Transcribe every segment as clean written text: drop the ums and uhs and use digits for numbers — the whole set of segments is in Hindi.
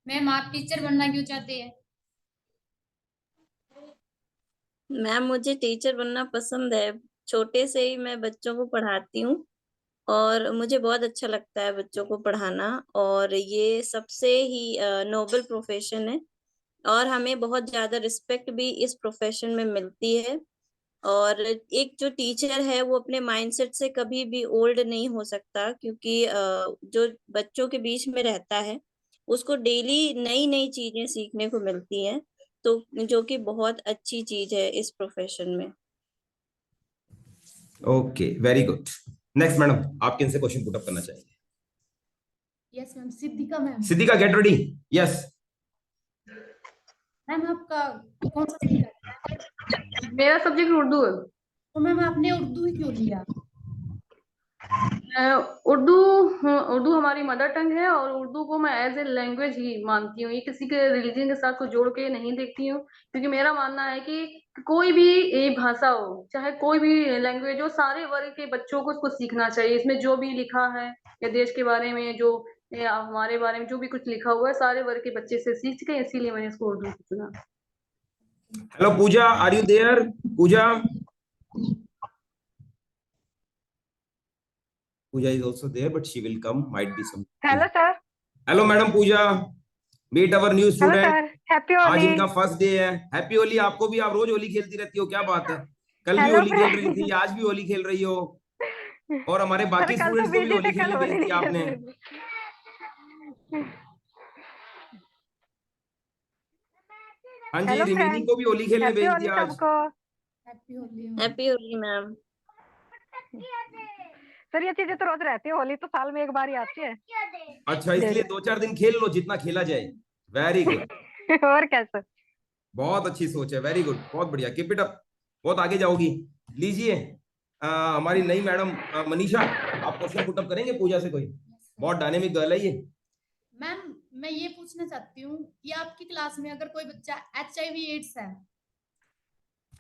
मैम आप टीचर बनना क्यों चाहते हैं? मैम मुझे टीचर बनना पसंद है। छोटे से ही मैं बच्चों को पढ़ाती हूँ और मुझे बहुत अच्छा लगता है बच्चों को पढ़ाना। और ये सबसे ही नोबल प्रोफेशन है और हमें बहुत ज्यादा रिस्पेक्ट भी इस प्रोफेशन में मिलती है। और एक जो टीचर है वो अपने माइंडसेट से कभी भी ओल्ड नहीं हो सकता, क्योंकि जो बच्चों के बीच में रहता है उसको डेली नई नई चीजें सीखने को मिलती हैं। तो जो कि बहुत अच्छी चीज है इस प्रोफेशन में। Okay, very good. Next madam, आप किन से क्वेश्चन पुट अप करना चाहेंगे? Yes ma'am, Siddhika ma'am. Siddhika, get ready. Yes. Ma'am आपका कौन सा सब्जेक्ट है? मेरा सब्जेक्ट उर्दू है। तो मैम आपने उर्दू ही क्यों लिया? उर्दू उर्दू हमारी मदर टंग है और उर्दू को मैं एज ए लैंग्वेज ही मानती हूँ। ये किसी के रिलीजन के साथ को जोड़ के नहीं देखती हूँ, क्योंकि मेरा मानना है कि कोई भी ये भाषा हो, चाहे कोई भी लैंग्वेज हो, सारे वर्ग के बच्चों को उसको सीखना चाहिए। इसमें जो भी लिखा है या देश के बारे में जो या हमारे बारे में जो भी कुछ लिखा हुआ है, सारे वर्ग के बच्चे से सीख के, इसीलिए मैंने इसको उर्दू चुना। Hello Pooja, are you there? Pooja, Pooja is also there but she will come, might be some. Hello sir. Hello madam Puja, meet our new hello student. Sir, happy आज होली। इनका फर्स्ट डे है। हैप्पी होली आपको भी। आप रोज होली खेलती रहती हो, क्या बात है। कल भी हेलो होली खेल रही थी, फ्रेंड। आज भी होली खेल रही हो। और हमारे सर बाकी कल तो स्टूडेंट्स को भी बिजी थे, होली कल खेलने भेज होली नहीं दिया खेल आपने। रहे थे। हाँ जी, हेलो रिमीनी फ्रेंड, को भी होली खेलने हैप्पी भेज होली दिया आज। सबको। Happy Holi ma'am. Happy Holi ma'am. Sir ये चीजें तो रोज रहती है, होली तो साल में एक बार ही आती है। अच्छा, इसलिए 2-4 दिन खेल लो, जितना खेला जाए। वेरी गुड, और कैसे? बहुत अच्छी सोच है। वेरी गुड, बहुत बढ़िया, कीप इट अप। बहुत आगे जाओगी। लीजिए, हमारी नई मैडम मनीषा, आप क्वेश्चन पुट अप करेंगे पूजा से कोई? बहुत डायनेमिक गर्ल है ये। मैम मैं ये पूछना चाहती हूँ कि आपकी क्लास में अगर कोई बच्चा HIV एड्स है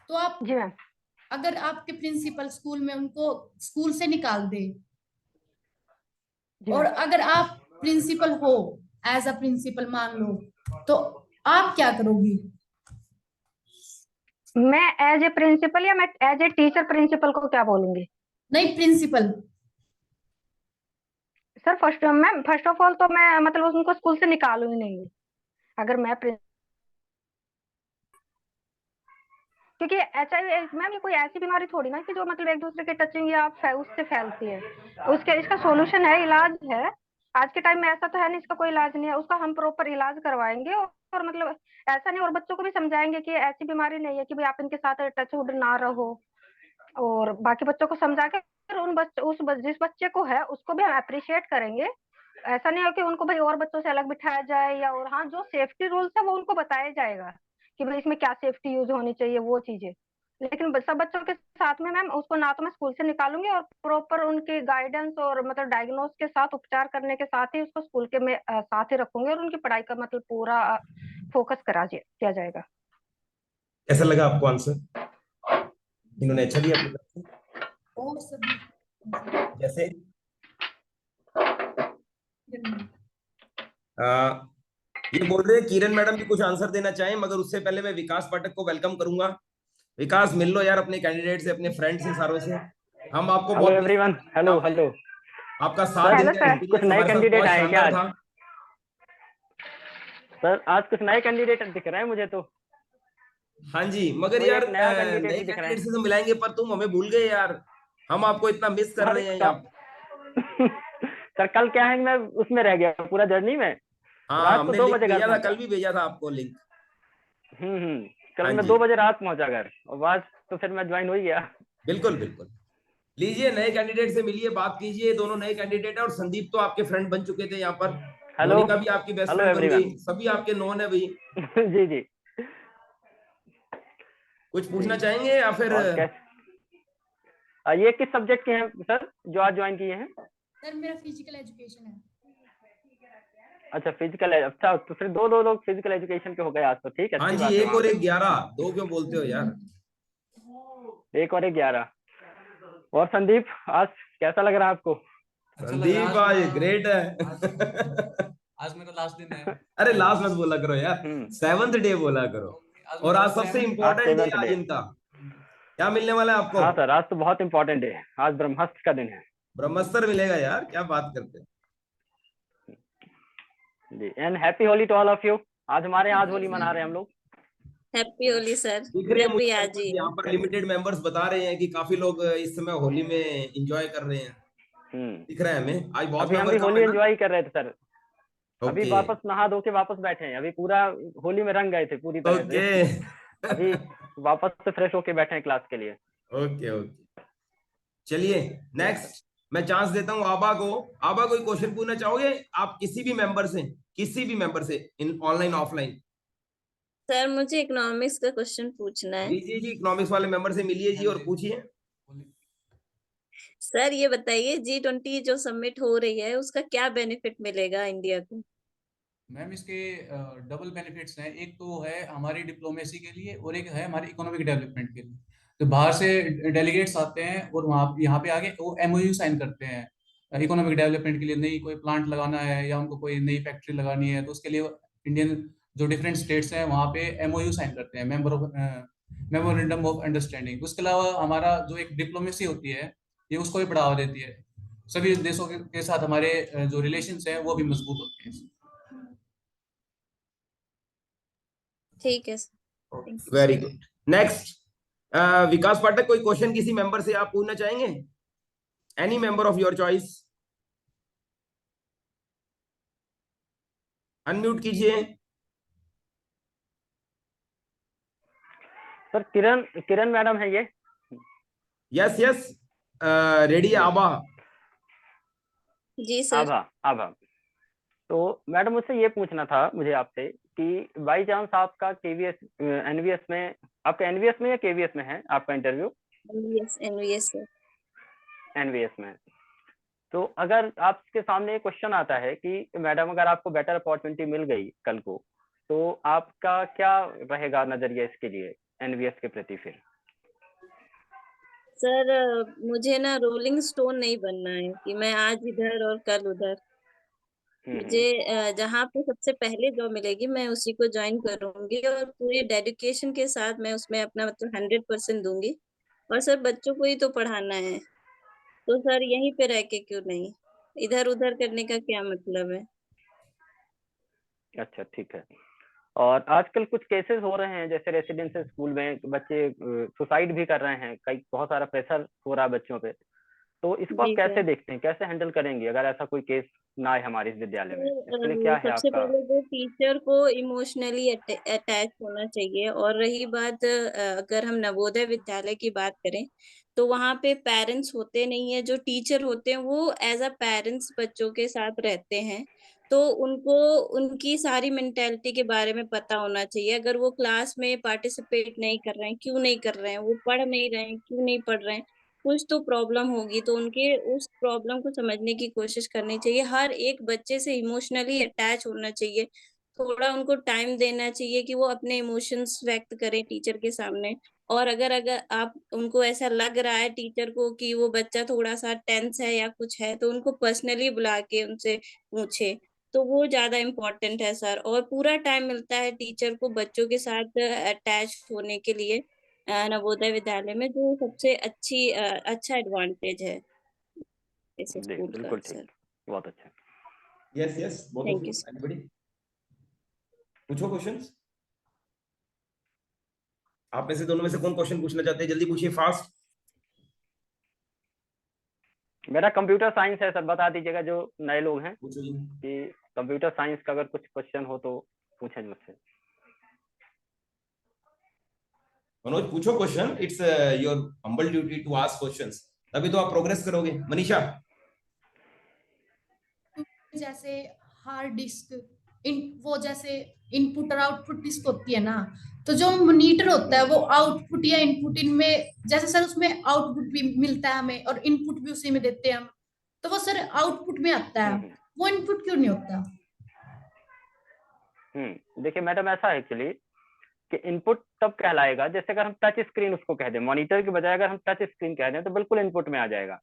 तो आप, जी मैम। अगर आपके प्रिंसिपल स्कूल में उनको स्कूल से निकाल दे जी और मैम। अगर आप प्रिंसिपल हो, एज अ प्रिंसिपल मान लो, तो आप क्या करोगी? मैं एज ए प्रिंसिपल या मैं एज ए टीचर प्रिंसिपल को क्या बोलूंगी? नहीं, principal. Sir first of all तो मैं मतलब उनको स्कूल से निकालूंगी नहीं, अगर मैं क्योंकि HIV मैम ये कोई ऐसी बीमारी थोड़ी ना कि जो मतलब एक दूसरे के टचिंग या उससे फैलती है। उसके इसका सॉल्यूशन है, इलाज है। आज के टाइम में ऐसा तो है नहीं इसका कोई इलाज नहीं है, उसका हम प्रॉपर इलाज करवाएंगे और मतलब ऐसा नहीं, और बच्चों को भी समझाएंगे कि ऐसी बीमारी नहीं है कि भाई आप इनके साथ टच वुड ना रहो। और बाकी बच्चों को समझा के फिर जिस बच्चे को है उसको भी हम अप्रिशिएट करेंगे। ऐसा नहीं है कि उनको भाई और बच्चों से अलग बिठाया जाए, या और हाँ जो सेफ्टी रूल्स है वो उनको बताया जाएगा कि भाई इसमें क्या सेफ्टी यूज होनी चाहिए, वो चीजें। लेकिन सब बच्चों के साथ में मैम उसको ना तो मैं स्कूल से निकालूंगी, और प्रॉपर उनके गाइडेंस और मतलब डायग्नोस के साथ उपचार करने के साथ ही उसको स्कूल के में साथ ही रखूंगी, और उनकी पढ़ाई का मतलब पूरा फोकस किया जाएगा। कैसा लगा आपको आंसर? इन्होंने अच्छा दिया अपनी तरफ से? और सभी जैसे जनरल। आ, ये बोल रहे हैं किरण मैडम भी कुछ आंसर देना चाहें, मगर उससे पहले मैं विकास पाठक को वेलकम करूंगा। विकास, मिल लो यार अपने कैंडिडेट से, अपने फ्रेंड से, सारों से। हम आपको हेलो बहुत मिस एवरीवन। कर रहे हैं। हेलो आपने हेलो आपका सर। 7 दिन हेलो का सर। कुछ एक्सपीरियंस नए हमारे साथ कैंडिडेट बहुत आए हैं क्या शानदार आज? था। सर आज कुछ नए कैंडिडेट दिख रहे हैं मुझे तो। हाँ जी, मगर कोई यार एक नया कैंडिडेट नए भी दिख रहा कैंडिडेट है। से तो मिलाएंगे, पर तुम हमें भूल गए यार। हम आपको इतना मिस कर अरे रहे हैं यहाँ। सर कल क्या है, मैं उसमें रह गया पूरा जर्नी में। हाँ, रात को हमने 2 लिंक बजे घर भेजा था, कल पहुंचा। भी भेजा था आपको लिंक। कल हाँ मैं जी, 2 बजे रात पहुंचा घर, और बाद तो फिर मैं ज्वाइन हो ही गया। बिल्कुल बिल्कुल। लीजिए, नए कैंडिडेट से मिलिए, बात कीजिए। दोनों नए कैंडिडेट है, और संदीप तो आपके फ्रेंड बन चुके थे यहाँ पर। हेलो। मोनिका भी आपकी बेस्ट हेलो फ्रेंड बन गई। एवरीवन। सभी आपके नॉन है भाई। जी जी कुछ जी। पूछना चाहेंगे या फिर? और कैसे ये किस सब्जेक्ट के हैं सर जो आज ज्वाइन किए हैं? सर मेरा फिजिकल एजुकेशन है। अच्छा फिजिकल है। अच्छा तो फिर दो लोग फिजिकल एजुकेशन के हो गए आज तो, ठीक है, हाँ अच्छी जी, बात है एक वहां और पे। एक 11। दो क्यों बोलते हो यार? एक और एक 11। और संदीप आज कैसा लग रहा है आपको? संदीप आज ग्रेट है। आज मेरा लास्ट दिन है। अरे लास्ट मत बोला करो यार, 7th डे बोला करो। आज और मेरा आज सबसे इम्पोर्टेंट डे 7th आज day। इनका क्या मिलने वाला है आपको? हाँ सर, आज तो बहुत इंपॉर्टेंट डे है, आज ब्रह्मास्त्र का दिन है ब्रह्मास्त्र मिलेगा यार, क्या बात करते हैं। जी। And happy Holi to all of you. आज हमारे यहाँ आज होली मना रहे हैं हम लोग। हैप्पी होली सर, दिख रहे हैं जब भी मुझे आ members, जाइए। यहाँ पर लिमिटेड मेंबर्स बता रहे हैं कि काफी लोग इस समय होली में एंजॉय कर रहे हैं, दिख रहा है हमें। आज बहुत अभी हम भी मेंबर कम होली है ना? एंजॉय कर रहे थे सर। अभी ओके वापस नहा धो के वापस बैठे हैं, अभी पूरा होली में रंग गए थे पूरी तरह से। ओके अभी वापस से फ्रेश होके बैठे हैं क्लास के लिए। ओके ओके, चलिए नेक्स्ट मैं चांस देता हूँ आबा को। आबा कोई क्वेश्चन पूछना चाहोगे आप किसी भी मेंबर से, किसी भी मेंबर से, इन ऑनलाइन ऑफलाइन? सर मुझे इकोनॉमिक्स का क्वेश्चन पूछना है। जी जी जी, इकोनॉमिक्स वाले मेंबर से मिलिए जी और पूछिए। सर ये बताइए G20 जो समिट हो रही है उसका क्या बेनिफिट मिलेगा इंडिया को? मैम इसके डबल बेनिफिट्स हैं। एक तो है हमारी डिप्लोमेसी के लिए और एक है हमारी इकोनॉमिक डेवलपमेंट के लिए। तो बाहर से डेलीगेट्स आते हैं और वहाँ यहाँ पे आके वो MOU साइन करते हैं इकोनॉमिक डेवलपमेंट के लिए। नई कोई प्लांट लगाना है या उनको कोई नई फैक्ट्री लगानी है तो उसके लिए इंडियन जो डिफरेंट स्टेट्स हैं वहाँ पे MOU साइन करते हैं, मेमोरेंडम ऑफ अंडरस्टैंडिंग। उसके अलावा हमारा जो एक डिप्लोमेसी होती है ये उसको भी बढ़ावा देती है। सभी देशों के साथ हमारे जो रिलेशंस हैं वो भी मजबूत होते हैं। ठीक है सर। Very good. नेक्स्ट विकास पाठक, कोई क्वेश्चन किसी मेंबर से आप पूछना चाहेंगे? Any member of your choice, unmute कीजिए। सर किरण, किरण मैडम है ये? यस यस, रेडी आबा? जी सर। आभा, आभा। तो मैडम मुझसे ये पूछना था मुझे आपसे कि बाई चांस आपका KVS NVS में, आपका NVS में या KVS में है आपका इंटरव्यू? NVS sir. NVS में। तो अगर आपके सामने एक क्वेश्चन आता है कि मैडम अगर आपको बेटर अपॉर्चुनिटी मिल गई कल को, तो आपका क्या रहेगा नजरिया इसके लिए NVS के प्रति? फिर सर मुझे ना रोलिंग स्टोन नहीं बनना है कि मैं आज इधर और कल उधर। मुझे जहाँ पे सबसे पहले जॉब मिलेगी मैं उसी को ज्वाइन करूंगी और पूरी डेडिकेशन के साथ मैं उसमें अपना मतलब 100% दूंगी। और सर बच्चों को ही तो पढ़ाना है, तो सर यहीं पे रह के क्यों नहीं, इधर उधर करने का क्या मतलब है। अच्छा ठीक है। और आजकल कुछ केसेस हो रहे हैं जैसे रेसिडेंशियल स्कूल में बच्चे सुसाइड भी कर रहे हैं, कई बहुत सारा प्रेशर हो रहा है बच्चों पे। तो इसको आप जी कैसे सर। देखते हैं, कैसे हैंडल करेंगे अगर ऐसा कोई केस ना आए हमारे इस विद्यालय में? इसके लिए क्या है सबसे आपका? पहले तो टीचर को इमोशनली अटैच होना चाहिए। और रही बात अगर हम नवोदय विद्यालय की बात करें तो वहाँ पे पेरेंट्स होते नहीं है, जो टीचर होते हैं वो एज अ पेरेंट्स बच्चों के साथ रहते हैं। तो उनको उनकी सारी मेंटेलिटी के बारे में पता होना चाहिए। अगर वो क्लास में पार्टिसिपेट नहीं कर रहे हैं, क्यों नहीं कर रहे हैं, वो पढ़ नहीं रहे हैं, क्यों नहीं पढ़ रहे हैं, कुछ तो प्रॉब्लम होगी। तो उनके उस प्रॉब्लम को समझने की कोशिश करनी चाहिए। हर एक बच्चे से इमोशनली अटैच होना चाहिए। थोड़ा उनको टाइम देना चाहिए कि वो अपने इमोशंस व्यक्त करें टीचर के सामने। और अगर अगर आप उनको ऐसा लग रहा है टीचर को कि वो बच्चा थोड़ा सा टेंस है या कुछ है, तो उनको पर्सनली बुला के उनसे पूछे, तो वो ज्यादा इम्पोर्टेंट है सर। और पूरा टाइम मिलता है टीचर को बच्चों के साथ अटैच होने के लिए नवोदय विद्यालय में, जो सबसे अच्छा एडवांटेज है इस जी स्कूल का बिल्कुल सर। ठीक, बहुत अच्छा। Yes yes, both of thank you, you sir. Anybody पूछो क्वेश्चंस। आप में से दोनों में से कौन क्वेश्चन पूछना चाहते हैं? जल्दी पूछिए, फास्ट। मेरा कंप्यूटर साइंस है सर, बता दीजिएगा जो नए लोग हैं पूछो जी। कि कंप्यूटर साइंस का अगर कुछ क्वेश्चन हो तो पूछें मुझसे। मनोज पूछो question, it's your humble duty to ask questions, तभी तो आप प्रोग्रेस करोगे। मनीषा? जैसे हार्ड डिस्क वो जैसे इनपुट और आउटपुट डिस्क होती है ना, तो जो मॉनिटर होता है वो आउटपुट या इनपुट इनमें, जैसे सर उसमें आउटपुट भी मिलता है हमें और इनपुट भी उसी में देते हैं हम, तो वो सर आउटपुट में आता है, वो इनपुट क्यों नहीं होता? देखिए मैडम, ऐसा है एक्चुअली कि इनपुट तब कहलाएगा जैसे अगर हम टच स्क्रीन उसको कह दें, मॉनिटर की बजाय अगर हम टच स्क्रीन कह दें तो बिल्कुल इनपुट में आ जाएगा।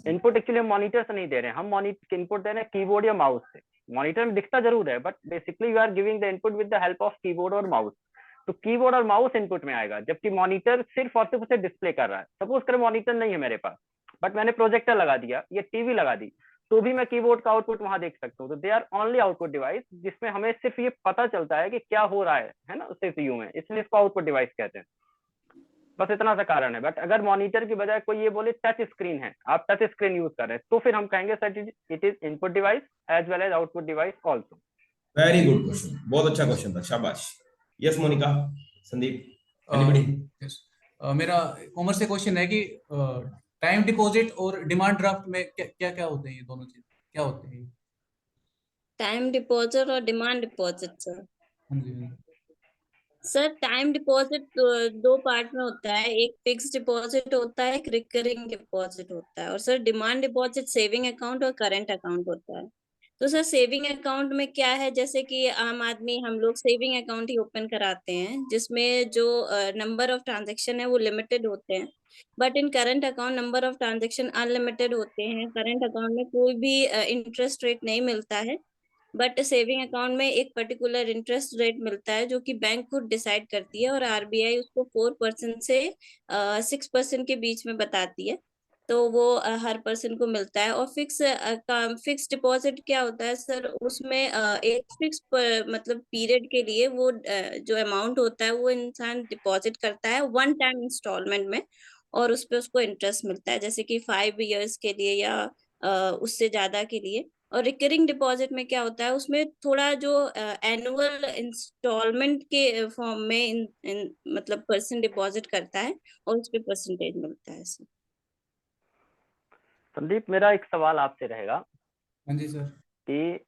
इनपुट एक्चुअली हम मॉनिटर से नहीं दे रहे हैं, हम इनपुट दे रहे हैं कीबोर्ड या माउस से। मॉनिटर में दिखता जरूर है, but basically you are giving the input with the help of keyboard और माउस। तो कीबोर्ड और माउस इनपुट में आएगा, जबकि मॉनिटर सिर्फ और सिर्फ उसे डिस्प्ले कर रहा है। सपोज करें मॉनिटर नहीं है मेरे पास, बट मैंने प्रोजेक्टर लगा दिया या टीवी लगा दी, तो भी मैं कीबोर्ड का आउटपुट वहां देख सकता हूँ। तो they are only output device, जिसमें हमें सिर्फ ये पता चलता है कि क्या हो रहा है ना सीपीयू में, इसलिए इसको आउटपुट डिवाइस कहते हैं। बस इतना सा कारण है। बट अगर मॉनिटर की बजाय कोई ये बोले टच स्क्रीन है, आप टच स्क्रीन यूज कर रहे हैं, तो फिर हम कहेंगे sir it is input device as well as output device also. Very good question, बहुत अच्छा क्वेश्चन था, शाबाश। Yes Monica, Sandeep, anybody? yes. मेरा कॉमर्स से क्वेश्चन है कि टाइम डिपॉजिट और डिमांड ड्राफ्ट में क्या क्या होते हैं, ये दोनों चीज क्या होते हैं? टाइम डिपॉजिट और डिमांड डिपॉजिट सर। हाँ जी, हाँ जी। सर टाइम डिपॉजिट दो पार्ट में होता है, एक फिक्स डिपॉजिट होता है, एक रिकरिंग डिपॉजिट होता है। और sir demand deposit saving account और करंट अकाउंट होता है। तो सर सेविंग अकाउंट में क्या है, जैसे कि आम आदमी हम लोग सेविंग अकाउंट ही ओपन कराते हैं, जिसमें जो नंबर ऑफ ट्रांजेक्शन है वो लिमिटेड होते हैं। But in current account number of transaction unlimited होते हैं। करंट अकाउंट में कोई भी इंटरेस्ट रेट नहीं मिलता है, बट सेविंग अकाउंट में एक पर्टिकुलर इंटरेस्ट रेट मिलता है, जो कि बैंक खुद डिसाइड करती है, और आरबीआई उसको 4% से 6% के बीच में बताती है। तो वो हर पर्सन को मिलता है। और फिक्स डिपॉजिट क्या होता है सर, उसमें एक फिक्स मतलब पीरियड के लिए वो जो अमाउंट होता है वो इंसान डिपॉजिट करता है 1 टाइम इंस्टॉलमेंट में, और उस पे उसको इंटरेस्ट मिलता है, जैसे कि 5 इयर्स के लिए या उससे ज्यादा के लिए। और रिकरिंग डिपॉजिट में क्या होता है, उसमें थोड़ा जो एनुअल इंस्टॉलमेंट के फॉर्म में मतलब पर्सन डिपॉजिट करता है, और उस पे परसेंटेज मिलता है सर। संदीप, मेरा एक सवाल आपसे रहेगा हाँ जी सर। कि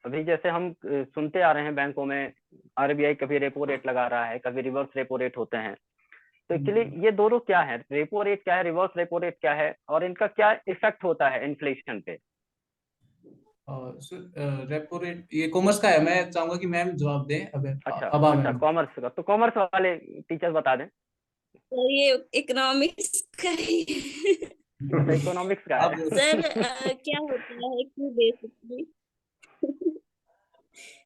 अभी जैसे हम सुनते आ रहे हैं बैंकों में आरबीआई कभी रेपो रेट लगा रहा है, कभी रिवर्स रेपो रेट होते हैं। तो एक्चुअली ये दोनों क्या है, रेपो रेट क्या है, रिवर्स रेपो रेट क्या है, और इनका क्या इफेक्ट होता है इन्फ्लेशन पे? रेपो रेट ये कॉमर्स का है, मैं चाहूंगा कि मैम जवाब दें। अच्छा अब आप अच्छा, कॉमर्स का, तो कॉमर्स वाले टीचर्स बता दें। तो ये इकोनॉमिक्स का ही अच्छा, इकोनॉमिक्स का आप है। सर क्या होता है कि बेसिकली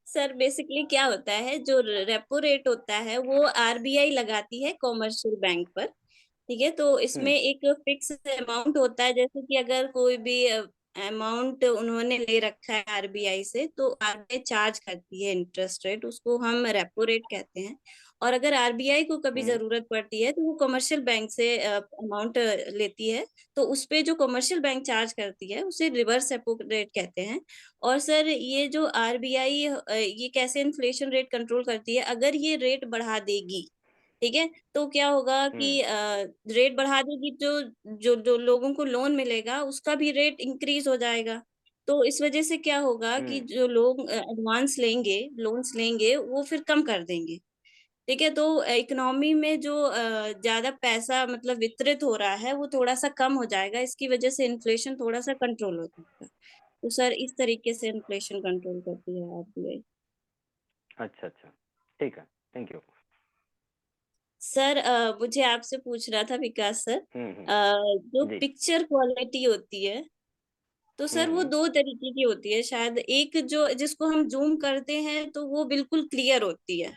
सर बेसिकली क्या होता है, जो रेपो रेट होता है वो आरबीआई लगाती है कॉमर्शियल बैंक पर। ठीक है, तो इसमें एक फिक्स अमाउंट होता है, जैसे कि अगर कोई भी अमाउंट उन्होंने ले रखा है आरबीआई से, तो आरबीआई चार्ज करती है इंटरेस्ट रेट, उसको हम रेपो रेट कहते हैं। और अगर आरबीआई को कभी जरूरत पड़ती है तो वो कमर्शियल बैंक से अमाउंट लेती है, तो उस पे जो कमर्शियल बैंक चार्ज करती है उसे रिवर्स रेपो रेट कहते हैं। और सर ये जो आरबीआई ये कैसे इन्फ्लेशन रेट कंट्रोल करती है, अगर ये रेट बढ़ा देगी, ठीक है, तो क्या होगा कि रेट बढ़ा देगी, जो जो जो लोगों को लोन मिलेगा उसका भी रेट इंक्रीज हो जाएगा। तो इस वजह से क्या होगा कि जो लोग एडवांस लेंगे, लोन्स लेंगे, वो फिर कम कर देंगे। ठीक है, तो इकोनॉमी में जो ज्यादा पैसा मतलब वितरित हो रहा है वो थोड़ा सा कम हो जाएगा, इसकी वजह से इन्फ्लेशन थोड़ा सा कंट्रोल हो जाएगा। तो सर इस तरीके से इन्फ्लेशन कंट्रोल करती है आरबीआई। अच्छा अच्छा, ठीक है, थैंक यू। सर मुझे आपसे पूछना था विकास सर, जो जी। पिक्चर क्वालिटी होती है, तो सर वो दो तरीके की होती है शायद। एक जो जिसको हम जूम करते हैं तो वो बिल्कुल क्लियर होती है,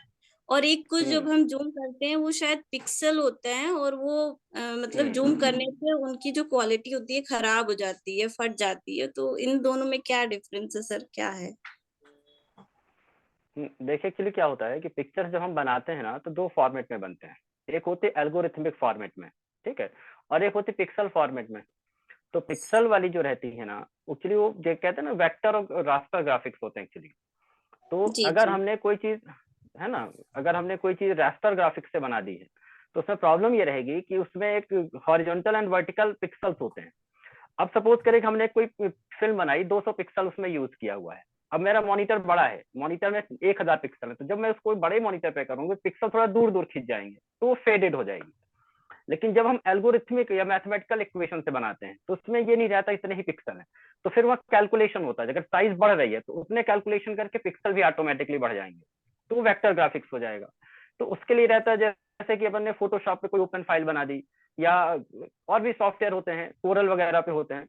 और एक को जब हम जूम करते हैं वो शायद पिक्सल होता है, और वो मतलब जूम करने से उनकी जो क्वालिटी होती है खराब हो जाती है, फट जाती है। तो इन दोनों में क्या डिफरेंस है सर, क्या है? देखिए एक्चुअली क्या होता है कि पिक्चर जब हम बनाते हैं ना, तो दो फॉर्मेट में बनते हैं। एक होते एल्गोरिथमिक फॉर्मेट में, ठीक है, और एक होती पिक्सल फॉर्मेट में। तो पिक्सल वाली जो रहती है ना, एक्चुअली वो जो कहते हैं ना, वेक्टर और रास्टर ग्राफिक्स होते हैं एक्चुअली। तो जी अगर जी। हमने कोई चीज, है ना, अगर हमने कोई चीज रास्टर ग्राफिक्स से बना दी है, तो उसमें प्रॉब्लम ये रहेगी कि उसमें एक हॉरिजॉन्टल एंड वर्टिकल पिक्सल्स होते हैं। अब सपोज करें कि हमने कोई फिल्म बनाई, 200 पिक्सल उसमें यूज किया हुआ है। अब मेरा मॉनिटर बड़ा है, मॉनिटर में 1000 पिक्सल है, तो जब मैं उसको बड़े मॉनिटर पे करूंगा, पिक्सल थोड़ा दूर दूर खिंच जाएंगे, तो वो फेडेड हो जाएगी। लेकिन जब हम एल्गोरिथमिक या मैथमेटिकल इक्वेशन से बनाते हैं, तो उसमें ये नहीं रहता इतने ही पिक्सल है, तो फिर वह कैलकुलेशन होता है। अगर साइज बढ़ रही है तो उतने कैलकुलेशन करके पिक्सल भी ऑटोमेटिकली बढ़ जाएंगे, तो वो वेक्टर ग्राफिक्स हो जाएगा। तो उसके लिए रहता है जैसे कि अपन ने फोटोशॉप पे कोई ओपन फाइल बना दी, या और भी सॉफ्टवेयर होते हैं, कोरल वगैरह पे होते हैं,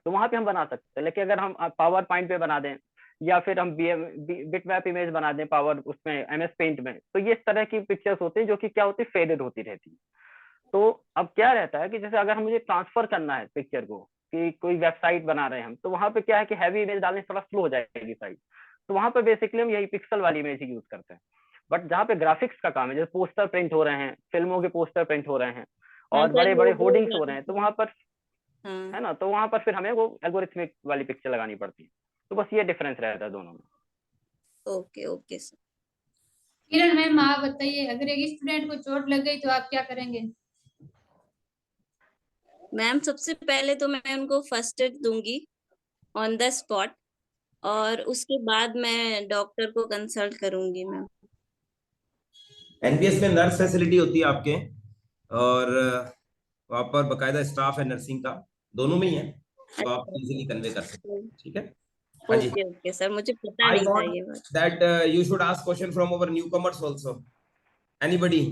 तो वहां पे हम बना सकते हैं। लेकिन अगर हम पावर पॉइंट पे बना दें, या फिर हम बिटमैप इमेज बना दें पावर उसमें MS पेंट में, तो ये इस तरह की पिक्चर्स होती हैं जो कि क्या होती है, फेडेड होती रहती है। तो अब क्या रहता है कि जैसे अगर हम मुझे ट्रांसफर करना है पिक्चर को, कि कोई वेबसाइट बना रहे हैं हम, तो वहां पे क्या है कि हैवी इमेज डालने से थोड़ा स्लो हो जाएगी साइट, तो वहां पे बेसिकली हम यही पिक्सल वाली इमेज ही यूज करते हैं। बट जहाँ पे ग्राफिक्स का काम है, जैसे पोस्टर प्रिंट हो रहे हैं, फिल्मों के पोस्टर प्रिंट हो रहे हैं हाँ और सर, बड़े बड़े लोगो होर्डिंग्स हो रहे हैं, तो ग्राफिक्स। वहां पर हाँ, है ना, तो वहां पर फिर हमें वो एल्गोरिथमिक वाली पिक्चर लगानी पड़ती है। तो बस ये डिफरेंस रहता है दोनों में। Okay okay sir. Kiran ma'am आप बताइए, अगर एक स्टूडेंट को चोट लग गई तो आप क्या करेंगे? मैम सबसे पहले तो मैं उनको फर्स्ट एड दूंगी ऑन द स्पॉट, और उसके बाद मैं डॉक्टर को कंसल्ट करूंगी मैम। NPS में नर्स फैसिलिटी होती है आपके, और वहाँ पर बकायदा स्टाफ है नर्सिंग का, दोनों में ही है, तो आप इजीली कन्वे कर सकते हैं। ठीक है, हाँ जी। ओके ओके सर, मुझे पता आई नहीं था वांट ये बात। That you should ask question from our new commerce also. Anybody?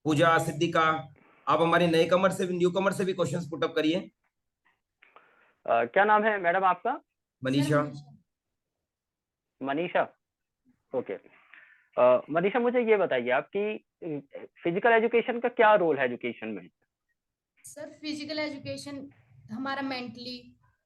Pooja, Siddhika, आप हमारे नए कमर से भी, न्यू कमर से भी क्वेश्चंस पुट अप करिए। क्या नाम है मैडम आपका? मनीषा। मनीषा, ओके। मनीषा, मुझे ये बताइए आपकी फिजिकल एजुकेशन का क्या रोल है एजुकेशन में? सर फिजिकल एजुकेशन हमारा मेंटली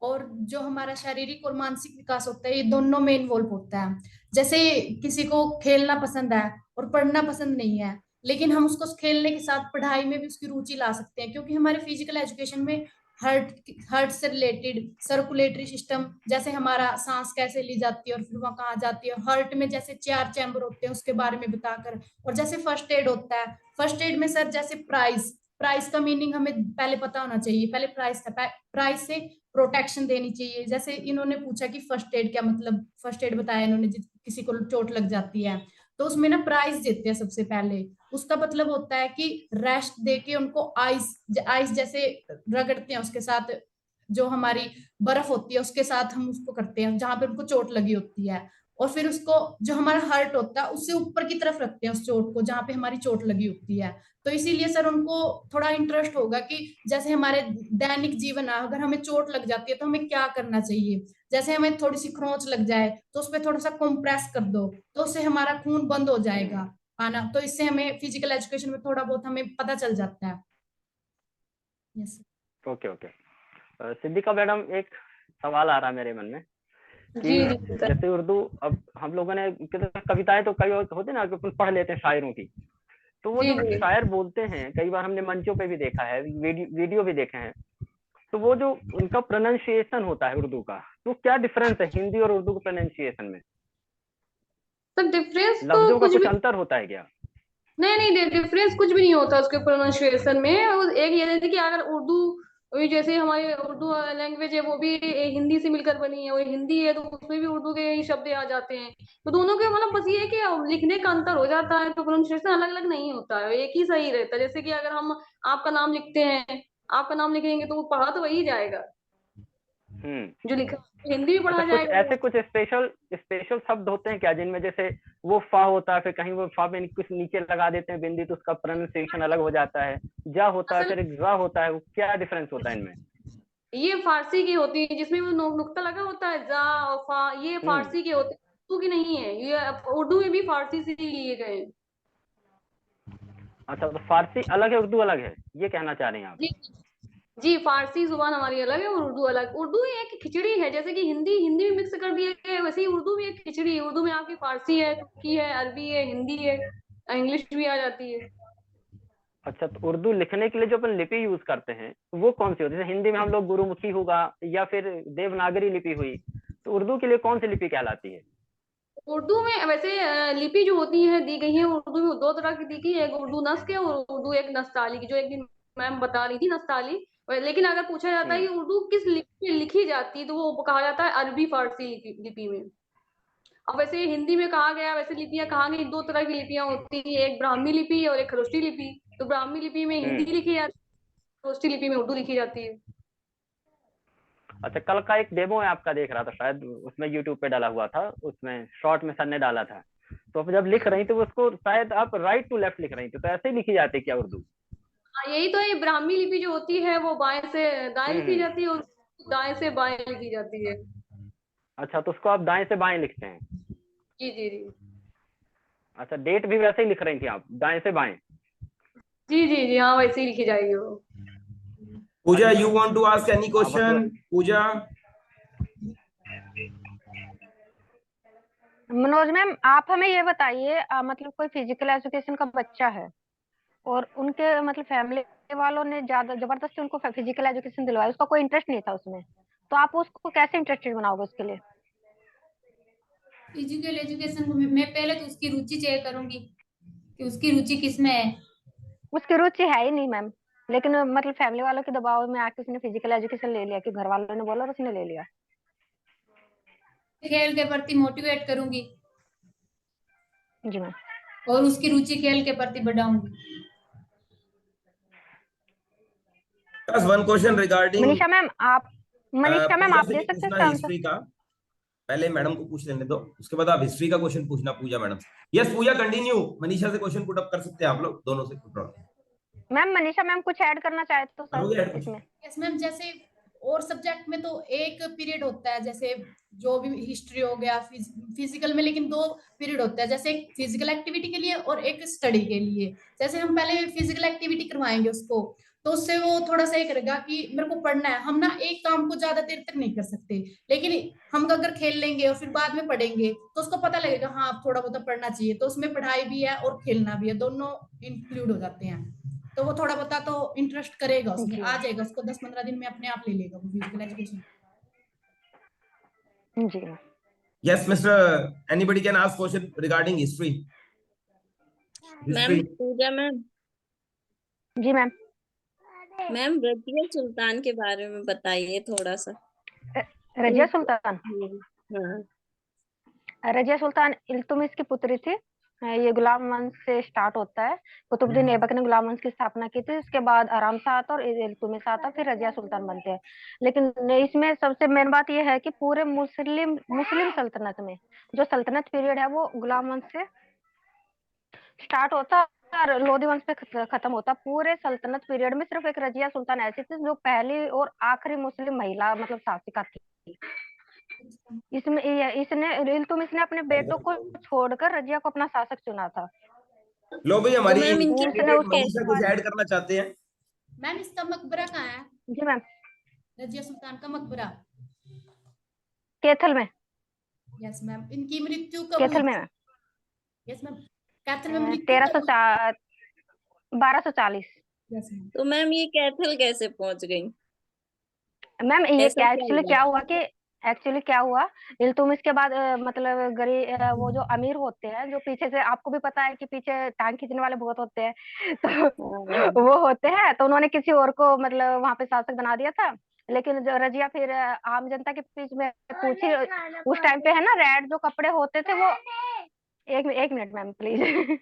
और जो हमारा शारीरिक और मानसिक विकास होता है, ये दोनों में इन्वॉल्व होता है। जैसे किसी को खेलना पसंद है और पढ़ना पसंद नहीं है, लेकिन हम उसको खेलने के साथ पढ़ाई में भी उसकी रुचि ला सकते हैं, क्योंकि हमारे फिजिकल एजुकेशन में हार्ट से रिलेटेड सर्कुलेटरी सिस्टम, जैसे हमारा सांस कैसे ली जाती है और फिर वहां कहाँ जाती है, हार्ट में जैसे 4 चैम्बर होते हैं उसके बारे में बताकर, और जैसे फर्स्ट एड होता है। फर्स्ट एड में सर जैसे प्राइस प्राइस का मीनिंग हमें पहले पता होना चाहिए। पहले प्राइस से प्रोटेक्शन देनी चाहिए। जैसे इन्होंने पूछा कि फर्स्ट एड क्या मतलब, फर्स्ट एड बताया इन्होंने, किसी को चोट लग जाती है तो उसमें ना प्राइस देते हैं सबसे पहले। उसका मतलब होता है कि रेस्ट देके उनको आइस आइस जैसे रगड़ते हैं, उसके साथ जो हमारी बर्फ होती है उसके साथ हम उसको करते हैं जहां पे उनको चोट लगी होती है, और फिर उसको जो हमारा हार्ट होता है उससे ऊपर की तरफ रखते हैं उस चोट को जहां पे हमारी चोट लगी होती है। तो इसीलिए सर उनको थोड़ा इंटरेस्ट होगा कि जैसे हमारे दैनिक जीवन है, अगर हमें चोट लग जाती है तो हमें क्या करना चाहिए। जैसे हमें थोड़ी सी खरोंच लग जाए तो उस पर थोड़ा सा कंप्रेस कर दो, तो उससे हमारा खून बंद हो जाएगा आना। तो इससे हमें फिजिकल एजुकेशन में थोड़ा बहुत हमें पता चल जाता है। Yes. Okay okay. Siddhika madam, एक सवाल आ रहा है मेरे मन में कि जी जी सर। जैसे उर्दू, अब हम लोगों ने कविताएं तो कई होते ना कि अपन पढ़ लेते हैं शायरों की, तो वो जी जो जी शायर बोलते हैं, कई बार हमने मंचों पे भी देखा है, वीडियो भी देखे हैं, तो वो जो उनका प्रोनाउंसिएशन होता है उर्दू का, तो क्या डिफरेंस है हिंदी और उर्दू के प्रोनाउंसिएशन में? सर, डिफरेंस तो लफ्जों का कुछ कुछ भी अंतर होता है क्या? नहीं नहीं, डिफरेंस कुछ भी नहीं होता उसके प्रोनाउंसिएशन में। और एक ये है कि अगर उर्दू, अभी जैसे हमारी उर्दू लैंग्वेज है वो भी हिंदी से मिलकर बनी है, और हिंदी है तो उसमें भी उर्दू के ही शब्द आ जाते हैं। तो दोनों के मतलब बस ये है कि लिखने का अंतर हो जाता है, तो प्रोनाउंसिएशन अलग अलग नहीं होता है, एक ही सही रहता है। जैसे कि अगर हम आपका नाम लिखते हैं, आपका नाम लिखेंगे तो वो पढ़ा तो वही जाएगा जो लिखा, हिंदी भी अच्छा, पढ़ा कुछ जाएगा। ऐसे कुछ स्पेशल स्पेशल शब्द होते हैं क्या जिनमें जैसे वो फा होता है, फिर कहीं वो फा में कुछ नीचे लगा देते हैं बिंदी, तो उसका प्रोनाउंसिएशन अलग हो जाता है, जा होता है, असल फिर एक जा होता है, वो क्या डिफरेंस होता है इनमें? ये फारसी की होती है जिसमें वो नुक्ता लगा होता है, जा और फा, ये हम्म। फारसी के होते हैं, उर्दू की नहीं है ये। उर्दू में भी फारसी से ही लिए गए हैं। अच्छा, तो फारसी अलग है, उर्दू अलग है, ये कहना चाह रहे हैं आप? जी जी, फारसी जुबान हमारी अलग है और उर्दू अलग। उर्दू एक खिचड़ी है, जैसे कि हिंदी हिंदी में मिक्स कर दिया गया है, वैसे ही उर्दू भी एक खिचड़ी है। उर्दू में आपकी फारसी है, तुर्की है, अरबी है, हिंदी है, इंग्लिश भी आ जाती है। अच्छा, तो उर्दू लिखने के लिए जो अपन लिपि यूज करते हैं वो कौन सी होती है? जैसे हिंदी में हम लोग गुरुमुखी होगा या फिर देवनागरी लिपि हुई, तो उर्दू के लिए कौन सी लिपि कहलाती है? उर्दू में वैसे लिपि जो होती है दी गई है उर्दू में, दो तरह की दी गई है, एक उर्दू नस्क है और उर्दू एक नस्ताली की, जो एक दिन मैम बता रही थी, नस्ताली। लेकिन अगर पूछा जाता है कि उर्दू किस लिपि में लिखी जाती है, तो वो कहा जाता है अरबी फारसी लिपि में। अब वैसे हिंदी में कहा गया, वैसे लिपियां कहा गई, दो तरह की लिपियां होती है, एक ब्राह्मी लिपि और एक खरोष्टी लिपि। तो ब्राह्मी लिपि में हिंदी हम्म। लिखी जाती है, खरोष्टी लिपि में उर्दू लिखी जाती है। अच्छा, कल का एक डेमो है आपका, देख रहा था शायद, उसमें यूट्यूब पे डाला हुआ था, उसमें शॉर्ट में सर ने डाला था, तो आप जब लिख रही थी उसको शायद आप राइट टू लेफ्ट लिख रही थी, तो ऐसे ही लिखी जाती है क्या उर्दू? हाँ, यही तो है। ब्राह्मी लिपि जो होती है वो बाएं से दाएं लिखी हम्म। जाती है और दाएं से बाएं लिखी जाती है। अच्छा, तो उसको आप दाएं से बाएं लिखते हैं? जी जी जी अच्छा, डेट भी वैसे ही लिख रही थी आप, दाएं से बाएं? जी जी जी, हाँ वैसे ही लिखी जाएगी वो। पूजा, you want to ask any हाँ, बस question? पूजा, मनोज मैम, आप हमें ये बताइए, मतलब कोई फिजिकल एजुकेशन का बच्चा है और उनके मतलब फैमिली वालों ने ज्यादा जबरदस्ती उनको फिजिकल एजुकेशन दिलवाया, उसका कोई इंटरेस्ट नहीं था उसमें, तो आप उसको कैसे इंटरेस्टेड बनाओगे उसके लिए? फिजिकल एजुकेशन को मैं पहले तो उसकी रुचि चेक करूंगी कि उसकी रुचि किस में है। उसकी रुचि है ही नहीं मैम, लेकिन मतलब फैमिली वालों के दबाव में आके उसने फिजिकल एजुकेशन ले लिया, कि घर वालों ने बोला और उसने ले लिया। खेल के प्रति मोटिवेट करूंगी जी मैम। और उसकी रुचि खेल के प्रति बढ़ाऊंगी। just one question regarding Manisha ma'am आप पूजा से दे नहीं सकते हैं पूछना इसका आंसर? हिस्ट्री का, पहले मैडम को पूछ लेने दो, उसके बाद आप हिस्ट्री का क्वेश्चन पूछना पूजा मैडम से। यस पूजा कंटिन्यू, मनीषा से क्वेश्चन पुट अप कर सकते हैं आप लोग दोनों से, मैम मनीषा मैम कुछ ऐड करना चाहे तो सर करोगे ऐड कुछ? इसमें? यस मैम, जैसे और सब्जेक्ट में तो एक पीरियड होता है, जैसे जो भी हिस्ट्री हो गया फिजिकल में, लेकिन दो पीरियड होता है, जैसे एक फिजिकल एक्टिविटी के लिए और एक स्टडी के लिए। जैसे हम पहले फिजिकल एक्टिविटी करवाएंगे उसको, तो उससे वो थोड़ा सा ये करेगा कि मेरे को पढ़ना है। हम ना एक काम को ज्यादा देर तक नहीं कर सकते, लेकिन हम अगर खेल लेंगे और फिर बाद में पढ़ेंगे तो उसको पता लगेगा हाँ अब थोड़ा बहुत पढ़ना चाहिए। तो उसमें पढ़ाई भी है और खेलना भी है, दोनों इंक्लूड हो जाते हैं। तो वो थोड़ा बहुत तो इंटरेस्ट करेगा, उसमें जी आ जाएगा, उसको 10-15 दिन में अपने आप ले लेगा वो फिजिकल एजुकेशन। जी ma'am. Yes, Mr. Anybody can ask question regarding history. Ma'am History. Pooja ma'am, जी मैम। मैम रजिया सुल्तान के बारे में बताइए थोड़ा सा। रजिया सुल्तान? हाँ। रजिया सुल्तान इल्तुमिश की पुत्री थी। ये गुलाम वंश से स्टार्ट होता है। कुतुबुद्दीन ऐबक ने गुलाम वंश की स्थापना की थी, उसके बाद आराम शाह आता और इल्तुमिश आता, फिर रजिया सुल्तान बनते हैं। लेकिन इसमें सबसे मेन बात यह है कि पूरे मुस्लिम मुस्लिम सल्तनत में जो सल्तनत पीरियड है वो गुलाम वंश से स्टार्ट होता और लोधी वंश पे खत्म होता। पूरे सल्तनत पीरियड में सिर्फ एक रजिया सुल्तान ऐसी थी जो पहली और आखिरी मुस्लिम महिला मतलब शासिका थी। इसमें इसने इल्तुमिश ने अपने बेटों को छोड़कर रजिया को अपना शासक चुना था। लो भाई, तो हमारी मैम इनकी उसने कैंडिडेट उसको मनीषा कुछ ऐड करना चाहते हैं। मैम इसका मकबरा कहाँ है? जी मैम, रजिया सुल्तान का मकबरा। कैथल में। यस मैम, इनकी मृत्यु कब हुई कैथल में थी? मैम। यस मैम, कैथल में मृत्यु तेरह कब सौ हुई? 1240। Yes ma'am. तो मैम ये कैथल कैसे पहुंच गई? मैम ये ऐसा क्या क्या हुआ? एक्चुअली क्या हुआ, इल्तुमिश के बाद मतलब वो जो अमीर होते हैं, जो पीछे से आपको भी पता है कि पीछे टांग खींचने वाले बहुत होते हैं हाँ, तो वो होते हैं, तो उन्होंने किसी और को मतलब वहां पे शासक बना दिया था। लेकिन जो रजिया फिर आम जनता के बीच में पूछी, उस टाइम पे है ना रेड जो कपड़े होते थे वो, एक मिनट मैम प्लीज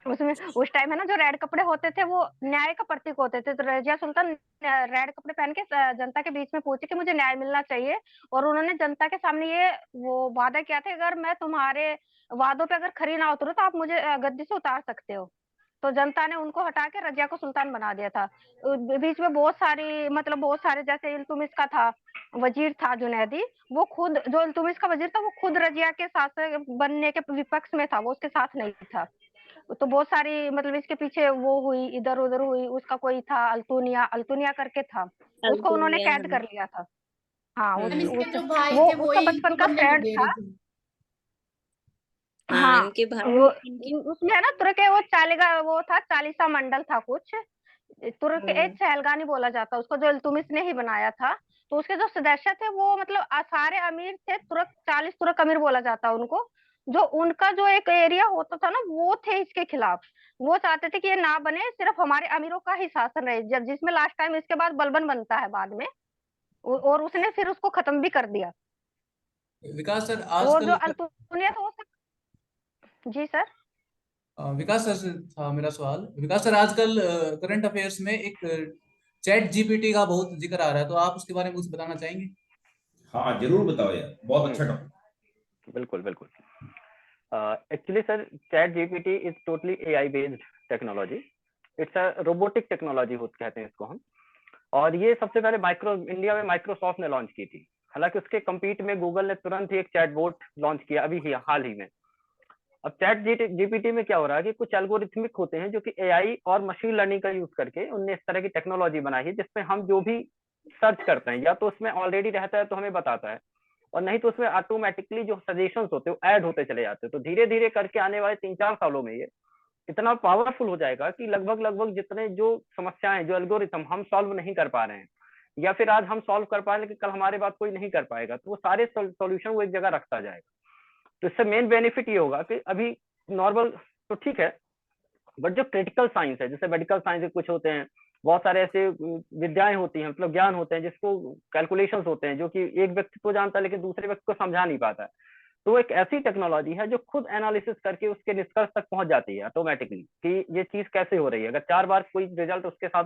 उसमें उस टाइम है ना जो रेड कपड़े होते थे वो न्याय का प्रतीक होते थे। तो रजिया सुल्तान रेड कपड़े पहन के जनता के बीच में पूछी कि मुझे न्याय मिलना चाहिए, और उन्होंने जनता के सामने ये वो वादा किया था, अगर मैं तुम्हारे वादों पे अगर खरी ना उतरूं तो आप मुझे गद्दी से उतार सकते हो। तो जनता ने उनको हटा के रजिया को सुल्तान बना दिया था। बीच में बहुत सारे जैसे इल्तुमिश का था वजीर था जुनैदी, वो खुद जो इल्तुमिश का वजीर था वो खुद रजिया के शासक बनने के विपक्ष में था, वो उसके साथ नहीं था। तो बहुत सारी मतलब इसके पीछे वो हुई, इधर उधर हुई। उसका कोई था अल्तुनिया, अल्तुनिया करके था, उसको उन्होंने अल्तुनिया, कैद कर लिया था। हाँ मैम इसके जो हाँ। भाई वो थे उसका वही बचपन इनको का बनने नहीं फ्रेंड दे था। रहे थे। हाँ, हाँ इनके भाई वो इनकी। उसमें है ना तुर्क के वो चालीगा वो था, 40सा मंडल था कुछ। तुर्क एक हाँ, सैलगानी बोला जाता उसको, जो इल्तुमिश ने ही बनाया था। तो उसके जो सदस्य थे वो मतलब सारे अमीर थे, तुर्क 40 तुर्क अमीर बोला जाता उनको। जो उनका जो एक एरिया होता था ना वो थे इसके खिलाफ। वो चाहते थे कि ये ना बने, सिर्फ हमारे अमीरों का ही शासन रहे, जब जिसमें लास्ट टाइम इसके बाद बलबन बनता है बाद में। और उसने फिर उसको खत्म भी कर दिया। विकास सर और जो आजकल अल्तुनिया था वो जी सर। विकास सर से था मेरा सवाल। विकास सर आजकल करंट अफेयर्स में एक चैट जीपीटी का बहुत जिक्र आ रहा है, तो आप उसके बारे में कुछ बताना चाहेंगे? हाँ जरूर बताओ यार, बहुत अच्छा टॉपिक। बिल्कुल बिल्कुल। Actually sir chat GPT is totally AI based technology. It's a robotic technology कहते हैं इसको हम। और ये सबसे पहले इंडिया में माइक्रोसॉफ्ट ने लॉन्च की थी। हालांकि उसके कम्पीट में गूगल ने तुरंत ही एक चैटबॉट लॉन्च किया अभी हाल ही में। अब चैट जीपीटी में क्या हो रहा है कि कुछ एल्गोरिथमिक होते हैं जो कि एआई और मशीन लर्निंग का यूज करके उनने इस तरह की टेक्नोलॉजी बनाई है जिसमें हम जो भी सर्च करते हैं या तो उसमें ऑलरेडी रहता है तो हमें बताता है, और नहीं तो उसमें ऑटोमेटिकली जो सजेशंस होते हैं वो ऐड होते चले जाते हैं। तो धीरे धीरे करके आने वाले 3-4 सालों में ये इतना पावरफुल हो जाएगा कि लगभग जितने जो समस्याएं, जो एल्गोरिथम हम सॉल्व नहीं कर पा रहे हैं या फिर आज हम सॉल्व कर पा रहे हैं लेकिन कल हमारे बात कोई नहीं कर पाएगा, तो वो सारे सॉल्यूशन वो एक जगह रखता जाएगा। तो इससे मेन बेनिफिट ये होगा कि अभी नॉर्मल तो ठीक है, बट जो क्रिटिकल साइंस है, जैसे मेडिकल साइंस के कुछ होते हैं, बहुत सारे ऐसे विद्याएं होती हैं, मतलब ज्ञान होते हैं जिसको कैलकुलेशंस होते हैं जो कि एक व्यक्ति को जानता है लेकिन दूसरे व्यक्ति को समझा नहीं पाता है। तो एक ऐसी टेक्नोलॉजी है जो खुद एनालिसिस करके उसके निष्कर्ष तक पहुंच जाती है ऑटोमेटिकली कि ये चीज कैसे हो रही है। अगर 4 बार कोई रिजल्ट उसके सामने